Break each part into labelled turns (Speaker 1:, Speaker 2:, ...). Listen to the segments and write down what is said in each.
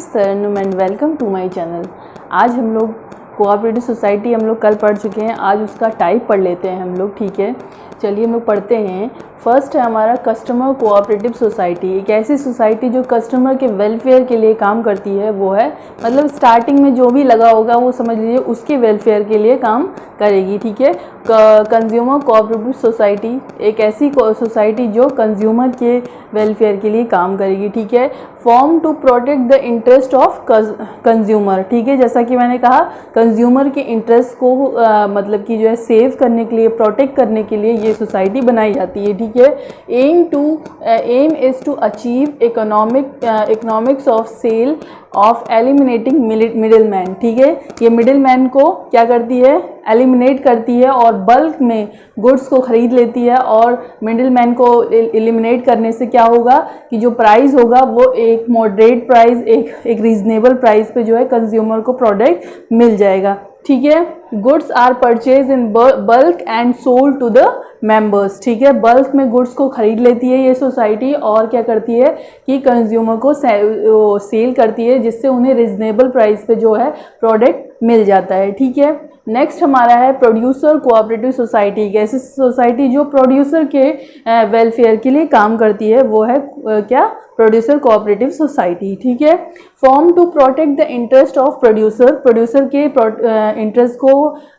Speaker 1: Is Tarannum and welcome to my channel. आज हम लोग कोऑपरेटिव सोसाइटी हम लोग कल पढ़ चुके हैं, आज उसका टाइप पढ़ लेते हैं हम लोग। ठीक है, चलिए हम लोग पढ़ते हैं। फर्स्ट है हमारा कस्टमर कोऑपरेटिव सोसाइटी। एक ऐसी सोसाइटी जो कस्टमर के वेलफेयर के लिए काम करती है, वो है मतलब स्टार्टिंग में जो भी लगा होगा वो समझ लीजिए उसके वेलफेयर के लिए काम करेगी। ठीक है, कंज्यूमर कोऑपरेटिव सोसाइटी एक ऐसी सोसाइटी जो कंज्यूमर के वेलफेयर के लिए काम करेगी। ठीक है, form to protect the interest of consumer. ठीक है, जैसा कि मैंने कहा कंज्यूमर के इंटरेस्ट को मतलब कि जो है सेव करने के लिए, प्रोटेक्ट करने के लिए ये सोसाइटी बनाई जाती है। ठीक है, aim is to achieve economics of sale of eliminating middle man. ठीक है, ये मिडिल मैन को क्या करती है, एलिमिनेट करती है और बल्क में गुड्स को ख़रीद लेती है। और मिडिल मैन को एलिमिनेट करने से क्या होगा कि जो प्राइस होगा वो एक मॉडरेट प्राइस, एक रीजनेबल प्राइस पे जो है कंज्यूमर को प्रोडक्ट मिल जाएगा। ठीक है, goods are purchase in bulk and sold to the members. ठीक है, बल्क में गुड्स को खरीद लेती है ये सोसाइटी और क्या करती है कि कंज्यूमर को सेल करती है, जिससे उन्हें रिजनेबल प्राइस पे जो है प्रोडक्ट मिल जाता है। ठीक है, नेक्स्ट हमारा है प्रोड्यूसर कोऑपरेटिव सोसाइटी। एक ऐसी सोसाइटी जो प्रोड्यूसर के वेलफेयर के लिए काम करती है, वो है क्या, प्रोड्यूसर कोऑपरेटिव सोसाइटी। ठीक है, form to protect the interest of producer के इंटरेस्ट को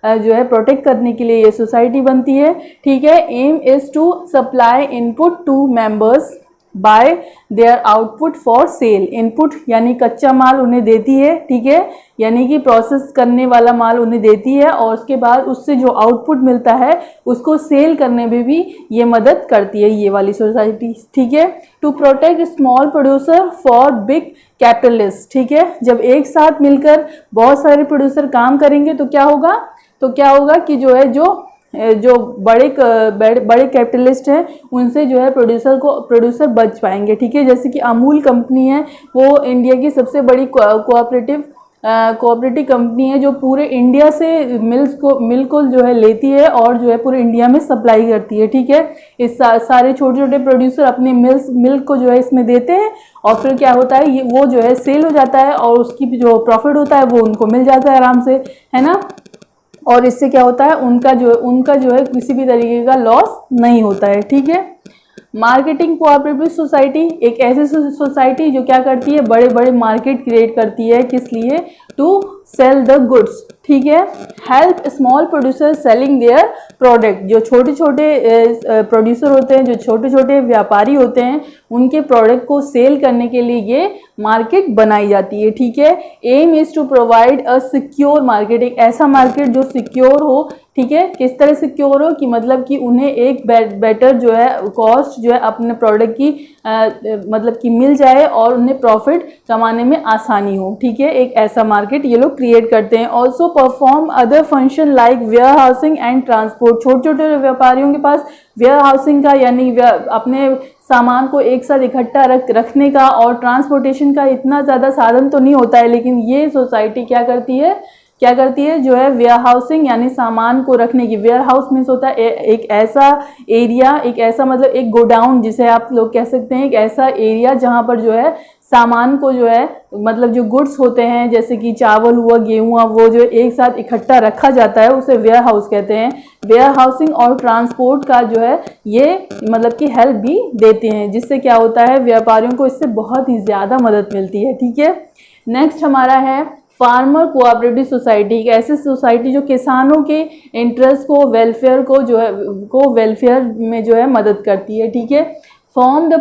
Speaker 1: जो है प्रोटेक्ट करने के लिए ये सोसाइटी बनती है। ठीक है, aim is to supply input to members by their output for sale. Input यानी कच्चा माल उन्हें देती है। ठीक है, यानी कि प्रोसेस करने वाला माल उन्हें देती है और उसके बाद उससे जो आउटपुट मिलता है उसको सेल करने में भी ये मदद करती है ये वाली सोसाइटी। ठीक है, to protect small producer for big capitalist. ठीक है, जब एक साथ मिलकर बहुत सारे प्रोड्यूसर काम करेंगे तो क्या होगा कि जो बड़े कैपिटलिस्ट हैं उनसे जो है प्रोड्यूसर बच पाएंगे। ठीक है, जैसे कि अमूल कंपनी है, वो इंडिया की सबसे बड़ी कोऑपरेटिव कंपनी है जो पूरे इंडिया से मिल्क को जो है लेती है और जो है पूरे इंडिया में सप्लाई करती है। ठीक है, इस सारे छोटे छोटे प्रोड्यूसर अपने मिल्क को जो है इसमें देते हैं और फिर क्या होता है वो जो है सेल हो जाता है और उसकी जो प्रॉफिट होता है वो उनको मिल जाता है आराम से, है ना। और इससे क्या होता है उनका जो है किसी भी तरीके का लॉस नहीं होता है। ठीक है, मार्केटिंग कोऑपरेटिव सोसाइटी एक ऐसी सोसाइटी जो क्या करती है, बड़े बड़े मार्केट क्रिएट करती है, किस लिए, टू सेल द गुड्स। ठीक है, help small producer selling their product. जो छोटे छोटे प्रोड्यूसर होते हैं, जो छोटे छोटे व्यापारी होते हैं, उनके प्रोडक्ट को सेल करने के लिए ये मार्केट बनाई जाती है। ठीक है, aim is to provide a secure market. एक ऐसा मार्केट जो सिक्योर हो। ठीक है, किस तरह सिक्योर हो कि मतलब कि उन्हें एक बेटर जो है कॉस्ट जो है अपने प्रोडक्ट की मतलब कि मिल जाए और उन्हें प्रॉफिट कमाने में आसानी हो। ठीक है, एक ऐसा मार्केट ये लोग क्रिएट करते हैं। Also perform other function like warehousing and transport. छोटे छोटे व्यापारियों के पास वेयर हाउसिंग का यानी अपने सामान को एक साथ इकट्ठा रखने का और ट्रांसपोर्टेशन का इतना ज़्यादा साधन तो नहीं होता है, लेकिन ये सोसाइटी क्या करती है जो है वेयर हाउसिंग यानी सामान को रखने की। वेयर हाउस मीन्स होता है एक ऐसा एरिया, एक ऐसा मतलब एक गोडाउन जिसे आप लोग कह सकते हैं, एक ऐसा एरिया जहां पर जो है सामान को जो है मतलब जो गुड्स होते हैं जैसे कि चावल हुआ, गेहूं हुआ, वो जो एक साथ इकट्ठा रखा जाता है उसे वेयर हाउस कहते हैं। वेयर हाउसिंग और ट्रांसपोर्ट का जो है ये मतलब कि हेल्प भी देते हैं, जिससे क्या होता है व्यापारियों को इससे बहुत ही ज़्यादा मदद मिलती है। ठीक है, नेक्स्ट हमारा है फार्मर कोऑपरेटिव सोसाइटी। एक ऐसी सोसाइटी जो किसानों के इंटरेस्ट को, वेलफेयर को जो है वेलफेयर में जो है मदद करती है। ठीक है, form to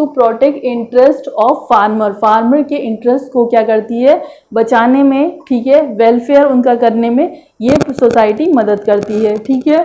Speaker 1: protect interest of farmer के इंटरेस्ट को क्या करती है, बचाने में। ठीक है, वेलफेयर उनका करने में ये सोसाइटी मदद करती है। ठीक है,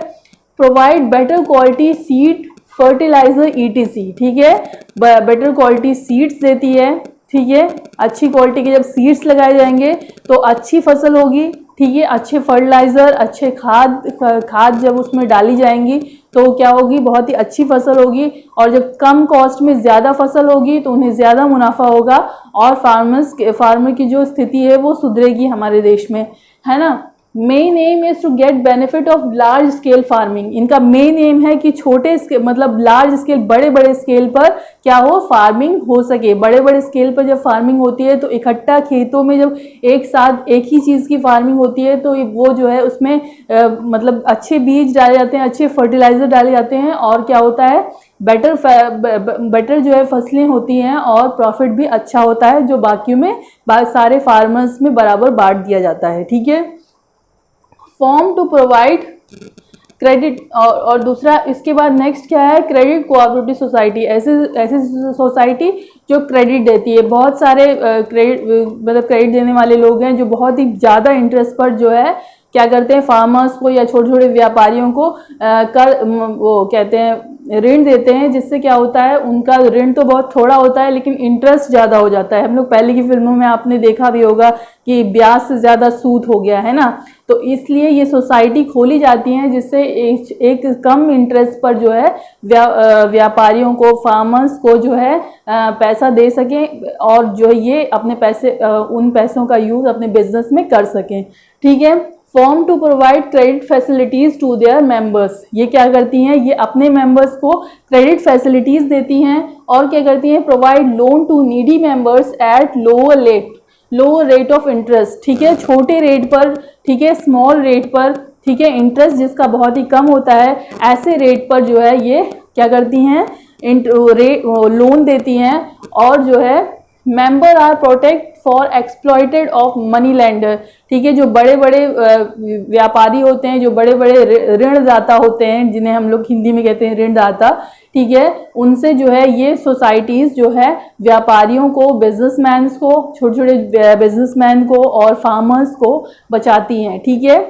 Speaker 1: provide better quality seed, fertiliser ETC। ठीक है, बेटर क्वालिटी सीड्स देती है। ठीक है, अच्छी क्वालिटी के जब सीड्स लगाए जाएंगे तो अच्छी फसल होगी। ठीक है, अच्छे फर्टिलाइज़र, अच्छे खाद जब उसमें डाली जाएंगी तो क्या होगी, बहुत ही अच्छी फसल होगी। और जब कम कॉस्ट में ज़्यादा फसल होगी तो उन्हें ज़्यादा मुनाफा होगा और फार्मर की जो स्थिति है वो सुधरेगी हमारे देश में, है ना। Main aim is to get benefit of large scale farming. इनका मेन एम है कि छोटे मतलब लार्ज स्केल, बड़े बड़े स्केल पर क्या हो, फार्मिंग हो सके। बड़े बड़े स्केल पर जब फार्मिंग होती है तो इकट्ठा खेतों में जब एक साथ एक ही चीज़ की फार्मिंग होती है तो वो जो है उसमें मतलब अच्छे बीज डाले जाते हैं, अच्छे फर्टिलाइजर डाले जाते हैं, और क्या होता है, बेटर जो है फसलें होती हैं और प्रॉफिट भी अच्छा होता है, जो बाकियों में सारे फार्मर्स में बराबर बांट दिया जाता है। ठीक है, फॉर्म टू प्रोवाइड क्रेडिट, और दूसरा इसके बाद नेक्स्ट क्या है, क्रेडिट कोऑपरेटिव सोसाइटी। ऐसे सोसाइटी जो क्रेडिट देती है। बहुत सारे क्रेडिट देने वाले लोग हैं जो बहुत ही ज़्यादा इंटरेस्ट पर जो है क्या करते हैं, फार्मर्स को या छोटे छोटे व्यापारियों को वो कहते हैं ऋण देते हैं, जिससे क्या होता है, उनका ऋण तो बहुत थोड़ा होता है लेकिन इंटरेस्ट ज़्यादा हो जाता है। हम लोग पहले की फिल्मों में आपने देखा भी होगा कि ब्याज से ज़्यादा सूद हो गया है ना, तो इसलिए ये सोसाइटी खोली जाती है जिससे एक कम इंटरेस्ट पर जो है व्यापारियों को, फार्मर्स को जो है पैसा दे सकें, और जो है ये अपने पैसे उन पैसों का यूज़ अपने बिजनेस में कर सकें। ठीक है, form to provide credit facilities to their members. ये क्या करती हैं, ये अपने मेंबर्स को क्रेडिट फैसिलिटीज देती हैं, और क्या करती हैं, provide loan to needy members at lower rate of interest. ठीक है, छोटे रेट पर, ठीक है, स्मॉल रेट पर, ठीक है, इंटरेस्ट जिसका बहुत ही कम होता है, ऐसे रेट पर जो है ये क्या करती हैं, लोन देती हैं, और जो है member are protect for exploited of money lender. ठीक है, जो बड़े बड़े व्यापारी होते हैं, जो बड़े बड़े ऋणदाता होते हैं, जिन्हें हम लोग हिंदी में कहते हैं ऋणदाता, ठीक है, उनसे जो है ये सोसाइटीज़ जो है व्यापारियों को, बिजनेसमैन को, छोटे छोटे बिजनेसमैन को और फार्मर्स को बचाती हैं। ठीक है,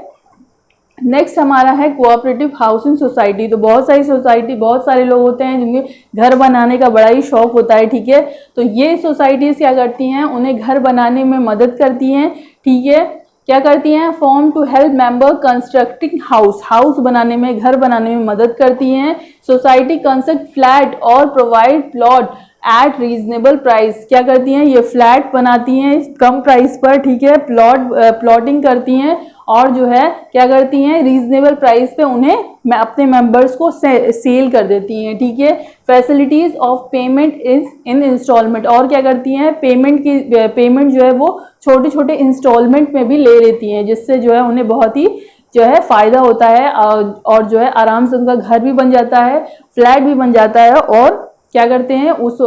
Speaker 1: नेक्स्ट हमारा है कोऑपरेटिव हाउसिंग सोसाइटी। तो बहुत सारे लोग होते हैं जिनके घर बनाने का बड़ा ही शौक होता है। ठीक है, तो ये सोसाइटीज़ क्या करती हैं, उन्हें घर बनाने में मदद करती हैं। ठीक है, क्या करती हैं, form to help member constructing house बनाने में, घर बनाने में मदद करती हैं। सोसाइटी कंस्ट्रक्ट फ्लैट और provide plot at reasonable price. क्या करती हैं, ये फ्लैट बनाती हैं कम प्राइस पर, ठीक है, प्लॉटिंग करती हैं, और जो है क्या करती हैं, रीजनेबल प्राइस पे उन्हें अपने मेंबर्स को सेल कर देती हैं। ठीक है, facilities of payment is in instalment, और क्या करती हैं, पेमेंट जो है वो छोटे छोटे इंस्टॉलमेंट में भी ले लेती हैं, जिससे जो है उन्हें बहुत ही जो है फ़ायदा होता है, और जो है आराम से उनका घर भी बन जाता है, फ्लैट भी बन जाता है, और क्या करते हैं, उस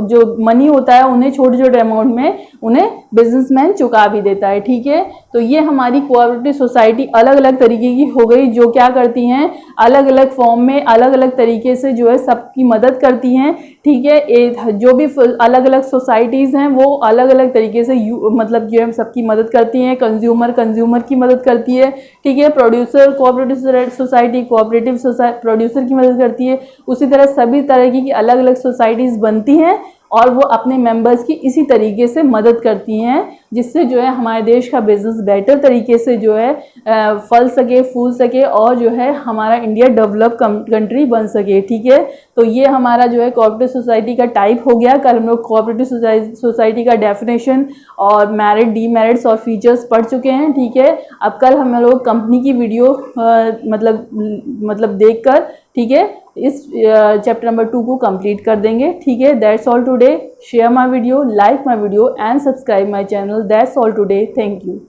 Speaker 1: जो मनी होता है उन्हें छोटे छोटे अमाउंट में उन्हें बिजनेसमैन चुका भी देता है। ठीक है, तो ये हमारी कोऑपरेटिव सोसाइटी अलग अलग तरीके की हो गई, जो क्या करती हैं, अलग अलग फॉर्म में अलग अलग तरीके से जो है सबकी मदद करती हैं। ठीक है, जो भी अलग अलग सोसाइटीज़ हैं वो अलग अलग तरीके से मतलब जो है सबकी मदद करती हैं। कंज्यूमर की मदद करती है। ठीक है, प्रोड्यूसर कोऑपरेटिव सोसाइटी प्रोड्यूसर की मदद करती है। उसी तरह सभी तरह की अलग अलग सोसाइटीज़ बनती हैं और वो अपने मेंबर्स की इसी तरीके से मदद करती हैं, जिससे जो है हमारे देश का बिजनेस बेटर तरीके से जो है फल सके, फूल सके, और जो है हमारा इंडिया डेवलप कंट्री बन सके। ठीक है, तो ये हमारा जो है कोऑपरेटिव सोसाइटी का टाइप हो गया। कल हम लोग कोऑपरेटिव सोसाइटी का डेफिनेशन और मेरिट, डीमेरिट्स और फीचर्स पढ़ चुके हैं। ठीक है, अब कल हम लोग कंपनी की वीडियो मतलब देखकर, ठीक है, इस चैप्टर नंबर 2 को कंप्लीट कर देंगे। ठीक है, that's all today. Share my video, like my video and subscribe my channel. That's all today. Thank you.